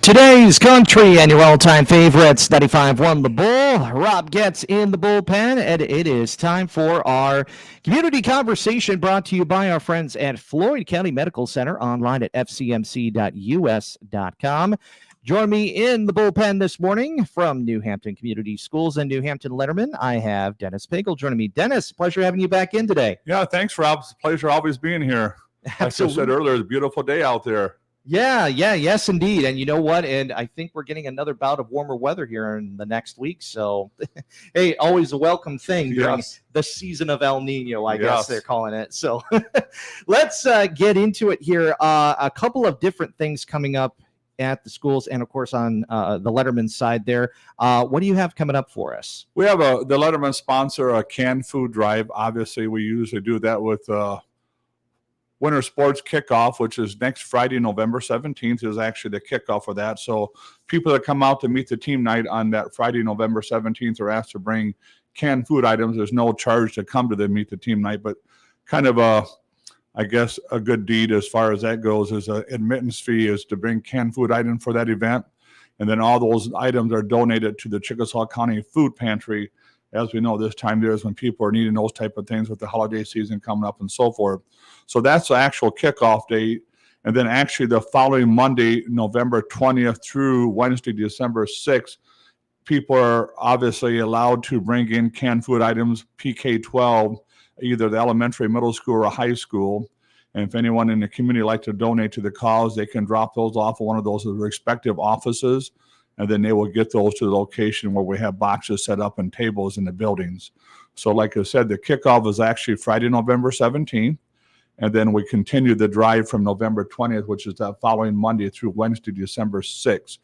Today's country and your all-time favorites, 95.1 The Bull, Rob Getz in the bullpen, and it is time for our community conversation brought to you by our friends at Floyd County Medical Center, online at fcmc.us.com. Join me in the bullpen this morning from New Hampton Community Schools and New Hampton Letterman. I have Dennis Pagel joining me. Dennis, pleasure having you back in today. Yeah, thanks, Rob. It's a pleasure always being here. Absolutely. Like I said earlier, it's a beautiful day out there. Yes, indeed. And you know what? And I think we're getting another bout of warmer weather here in the next week. So, hey, always a welcome thing during the season of El Nino, I guess they're calling it. So let's get into it here. A couple of different things coming up at the schools and, of course, on the Letterman side there. What do you have coming up for us? We have the Letterman sponsor a canned food drive. Obviously, we usually do that with Winter Sports Kickoff, which is next Friday, November 17th, is actually the kickoff for that. So people that come out to meet the team night on that Friday, November 17th, are asked to bring canned food items. There's no charge to come to the meet the team night, but kind of a good deed as far as that goes is an admittance fee is to bring canned food items for that event. And then all those items are donated to the Chickasaw County Food Pantry. As we know, this time there is when people are needing those type of things with the holiday season coming up and so forth. So that's the actual kickoff date. And then actually the following Monday, November 20th through Wednesday, December 6th, people are obviously allowed to bring in canned food items, PK-12, either the elementary, middle school, or high school. And if anyone in the community like to donate to the cause, they can drop those off at one of those respective offices, and then they will get those to the location where we have boxes set up and tables in the buildings. So like I said, the kickoff is actually Friday, November 17th, and then we continue the drive from November 20th, which is that following Monday, through Wednesday, December 6th.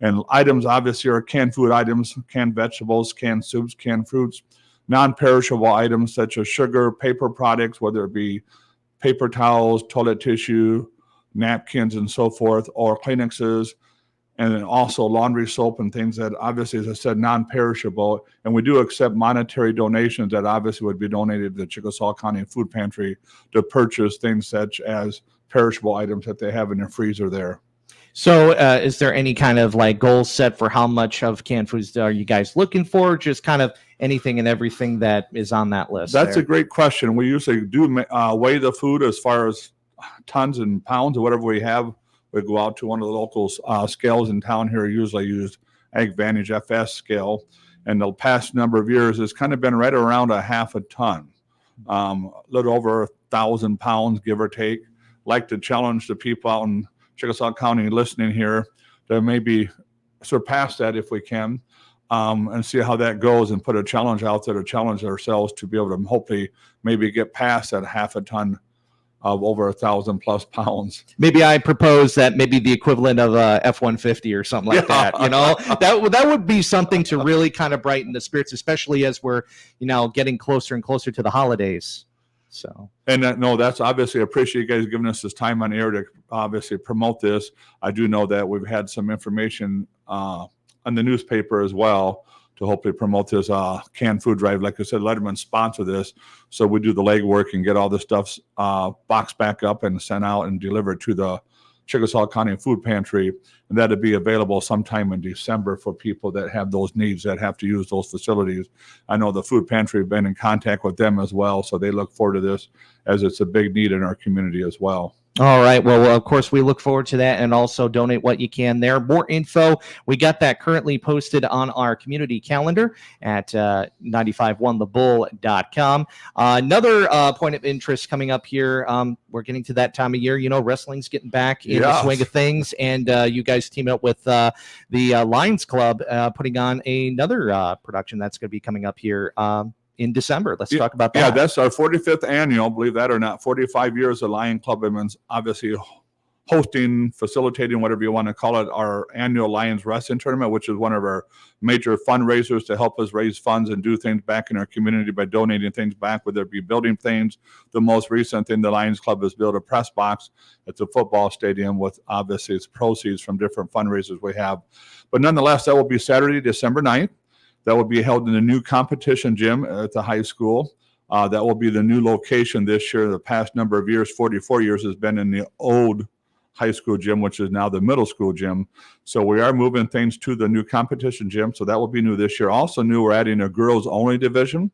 And items obviously are canned food items, canned vegetables, canned soups, canned fruits, non-perishable items such as sugar, paper products, whether it be paper towels, toilet tissue, napkins, and so forth, or Kleenexes, and then also laundry soap and things that obviously, as I said, non-perishable. And we do accept monetary donations that obviously would be donated to the Chickasaw County Food Pantry to purchase things such as perishable items that they have in their freezer there. So is there any kind of like goal set for how much of canned foods are you guys looking for? Just kind of anything and everything that is on that list? That's a great question. We usually do weigh the food as far as tons and pounds or whatever we have. We go out to one of the local scales in town here, usually used AgVantage FS scale. And the past number of years has kind of been right around a half a ton, a little over 1,000 pounds, give or take. Like to challenge the people out in Chickasaw County listening here to maybe surpass that if we can, and see how that goes and put a challenge out there to challenge ourselves to be able to hopefully maybe get past that half a ton of over 1,000 plus pounds. Maybe I propose that maybe the equivalent of a F-150 or something like that. You know, that would be something to really kind of brighten the spirits, especially as we're, getting closer and closer to the holidays. So, and no, that's obviously, I appreciate you guys giving us this time on air to obviously promote this. I do know that we've had some information on the newspaper as well to hopefully promote this canned food drive. Like I said, Letterman sponsor this, so we do the legwork and get all the stuff boxed back up and sent out and delivered to the Chickasaw County Food Pantry, and that'll be available sometime in December for people that have those needs, that have to use those facilities. I know the food pantry have been in contact with them as well, so they look forward to this as it's a big need in our community as well. All right. Well, of course, we look forward to that, and also donate what you can there. More info, we got that currently posted on our community calendar at 951thebull.com. Another point of interest coming up here. We're getting to that time of year. Wrestling's getting back in the swing of things, and you guys team up with the Lions Club putting on another production that's going to be coming up here in December. Let's talk about that. Yeah, that's our 45th annual, believe that or not. 45 years the Lion Club has been obviously hosting, facilitating, whatever you want to call it, our annual Lions Wrestling Tournament, which is one of our major fundraisers to help us raise funds and do things back in our community by donating things back, whether it be building things. The most recent thing, the Lions Club has built a press box at the football stadium with obviously its proceeds from different fundraisers we have. But nonetheless, that will be Saturday, December 9th. That will be held in the new competition gym at the high school. That will be the new location this year. The past number of years, 44 years, has been in the old high school gym, which is now the middle school gym. So we are moving things to the new competition gym. So that will be new this year. Also new, we're adding a girls only division.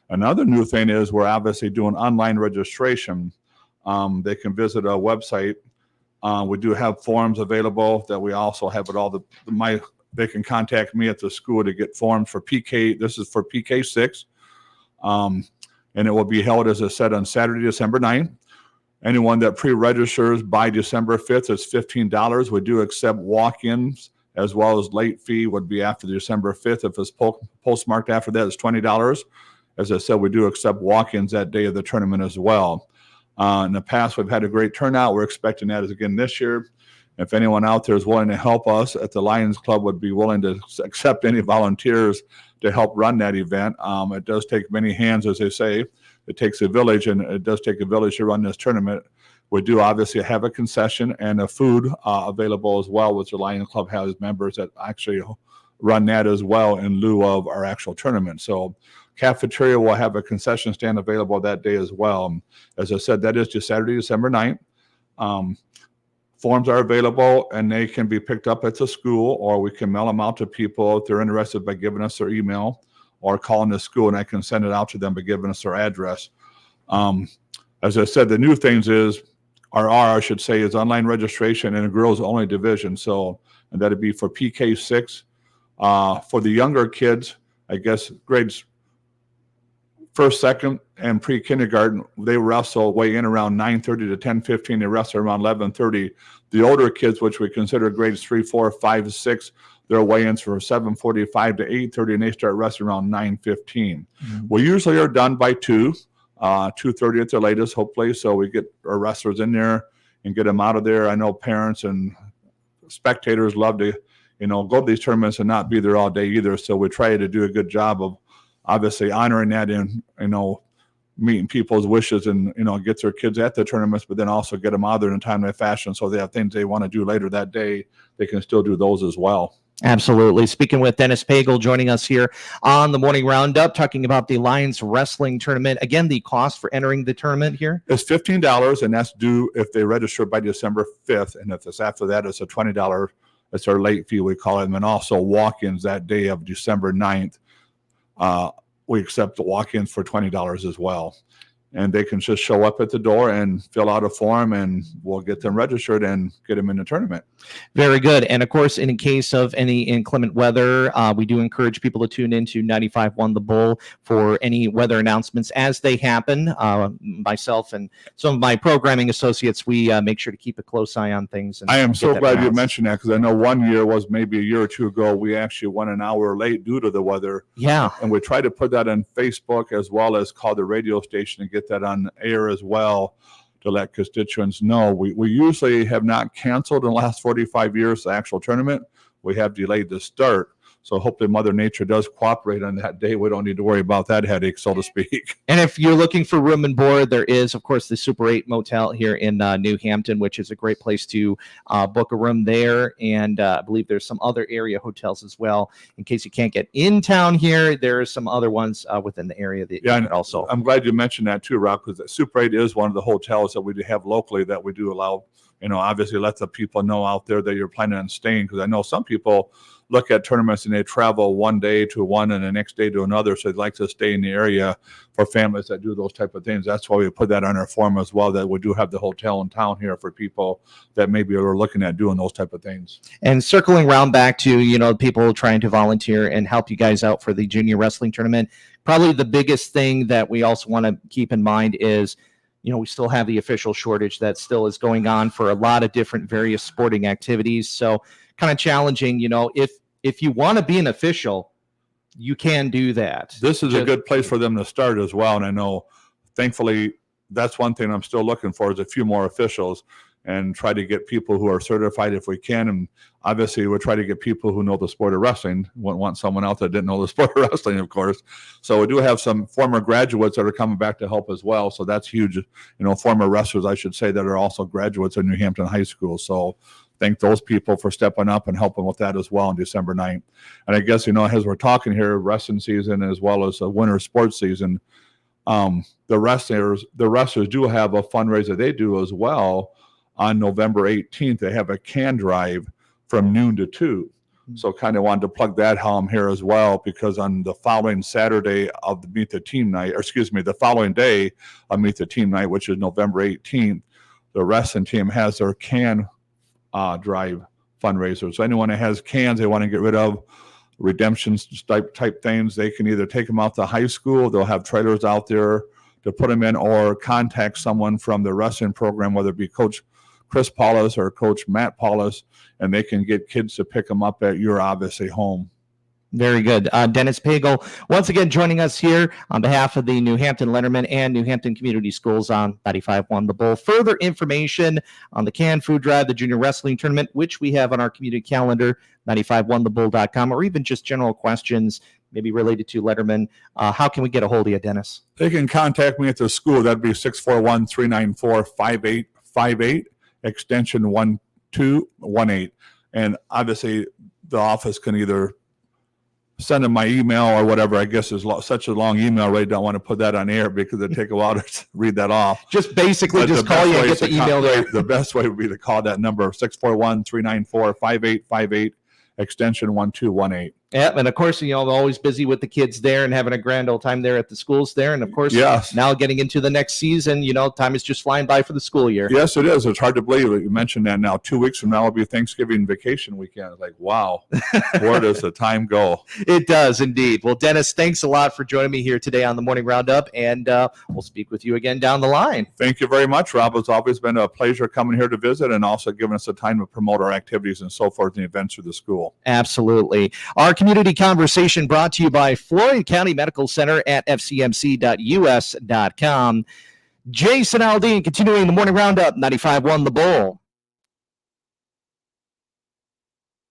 Another new thing is we're obviously doing online registration. They can visit our website. We do have forms available that we also have at all they can contact me at the school to get forms for PK. This is for PK6. And it will be held, as I said, on Saturday, December 9th. Anyone that pre-registers by December 5th is $15. We do accept walk-ins, as well as late fee would be after December 5th. If it's postmarked after that, it's $20. As I said, we do accept walk-ins that day of the tournament as well. In the past, we've had a great turnout. We're expecting that again this year. If anyone out there is willing to help us at the Lions Club, would be willing to accept any volunteers to help run that event. It does take many hands, as they say. It takes a village, and it does take a village to run this tournament. We do obviously have a concession and a food available as well, which the Lions Club has members that actually run that as well in lieu of our actual tournament. So cafeteria will have a concession stand available that day as well. As I said, that is just Saturday, December 9th. Forms are available, and they can be picked up at the school, or we can mail them out to people if they're interested by giving us their email or calling the school, and I can send it out to them by giving us their address. As I said, the new things is, I should say, is online registration in a girls-only division. So, and that'd be for PK6. For the younger kids, I guess grades first, second, and pre-kindergarten, they wrestle weigh in around 9:30 to 10:15. They wrestle around 11:30. The older kids, which we consider grades 3, 4, 5, 6, their weigh-ins from 7:45 to 8:30, and they start wrestling around 9:15. We usually are done by 2:30 at the latest, hopefully, so we get our wrestlers in there and get them out of there. I know parents and spectators love to, go to these tournaments and not be there all day either, so we try to do a good job of obviously honoring that and, meeting people's wishes and, get their kids at the tournaments, but then also get them out there in a timely fashion. So they have things they want to do later that day, they can still do those as well. Absolutely. Speaking with Dennis Pagel, joining us here on the Morning Roundup, talking about the Lions Wrestling Tournament. Again, the cost for entering the tournament here is $15, and that's due if they register by December 5th. And if it's after that, it's a $20. It's our late fee, we call it. And then also walk-ins that day of December 9th. We accept the walk-ins for $20 as well. And they can just show up at the door and fill out a form, and we'll get them registered and get them in the tournament. Very good. And of course, in case of any inclement weather, we do encourage people to tune into 95.1 The Bull for any weather announcements as they happen. Myself and some of my programming associates, we make sure to keep a close eye on things. And I am so glad you mentioned that, because I know one year was maybe a year or two ago, we actually went an hour late due to the weather. Yeah. And we tried to put that on Facebook as well as call the radio station and get that on air as well to let constituents know. We usually have not canceled in the last 45 years the actual tournament. We have delayed the start. So hopefully Mother Nature does cooperate on that day. We don't need to worry about that headache, so to speak. And if you're looking for room and board, there is, of course, the Super 8 Motel here in New Hampton, which is a great place to book a room there. And I believe there's some other area hotels as well. In case you can't get in town here, there are some other ones within the area that you can also. I'm glad you mentioned that too, Rob, because Super 8 is one of the hotels that we do have locally that we do allow, obviously let the people know out there that you're planning on staying, because I know some people look at tournaments and they travel one day to one and the next day to another, so they'd like to stay in the area for families that do those type of things. That's why we put that on our form as well, that we do have the hotel in town here for people that maybe are looking at doing those type of things. And circling around back to, people trying to volunteer and help you guys out for the junior wrestling tournament, probably the biggest thing that we also want to keep in mind is, we still have the official shortage that still is going on for a lot of different various sporting activities. So kind of challenging, if you want to be an official, you can do that. This is a good place for them to start as well. And I know, thankfully, that's one thing I'm still looking for is a few more officials, and try to get people who are certified if we can. And obviously we'll try to get people who know the sport of wrestling. Wouldn't want someone else that didn't know the sport of wrestling, of course. So we do have some former graduates that are coming back to help as well. So that's huge. Former wrestlers, I should say, that are also graduates of New Hampton High School. So thank those people for stepping up and helping with that as well on December 9th. And I guess, as we're talking here, wrestling season as well as a winter sports season, the wrestlers do have a fundraiser they do as well. on November 18th, they have a can drive from noon to 2. So kind of wanted to plug that home here as well, because on the following Saturday of the Meet the Team night, or excuse me, the following day of Meet the Team night, which is November 18th, the wrestling team has their can drive fundraiser. So anyone that has cans they want to get rid of, redemption type things, they can either take them out to high school, they'll have trailers out there to put them in, or contact someone from the wrestling program, whether it be Coach Chris Paulus or Coach Matt Paulus, and they can get kids to pick them up at your obviously home. Very good. Dennis Pagel, once again, joining us here on behalf of the New Hampton Letterman and New Hampton Community Schools on 95.1 The Bull. Further information on the Canned Food Drive, the Junior Wrestling Tournament, which we have on our community calendar, 951thebull.com, or even just general questions, maybe related to Letterman. How can we get a hold of you, Dennis? They can contact me at the school. That'd be 641-394-5858, extension 1218. And obviously, the office can either send them my email or whatever. I guess is such a long email. I really don't want to put that on air because it'd take a while to read that off. Just basically just call you and get the email there. The best way would be to call that number, 641-394-5858, extension 1218. Yeah, and of course, you know, I'm always busy with the kids there and having a grand old time there at the schools there. And of course, yes, now getting into the next season, you know, time is just flying by for the school year. Yes, it is. It's hard to believe that you mentioned that now. 2 weeks from now will be Thanksgiving vacation weekend. It's like, wow, where does the time go? It does indeed. Well, Dennis, thanks a lot for joining me here today on the Morning Roundup, and we'll speak with you again down the line. Thank you very much, Rob. It's always been a pleasure coming here to visit and also giving us the time to promote our activities and so forth and events through the school. Absolutely. Our community conversation brought to you by Floyd County Medical Center at fcmc.us.com. Jason Aldean continuing the Morning Roundup, 95.1 The Bull.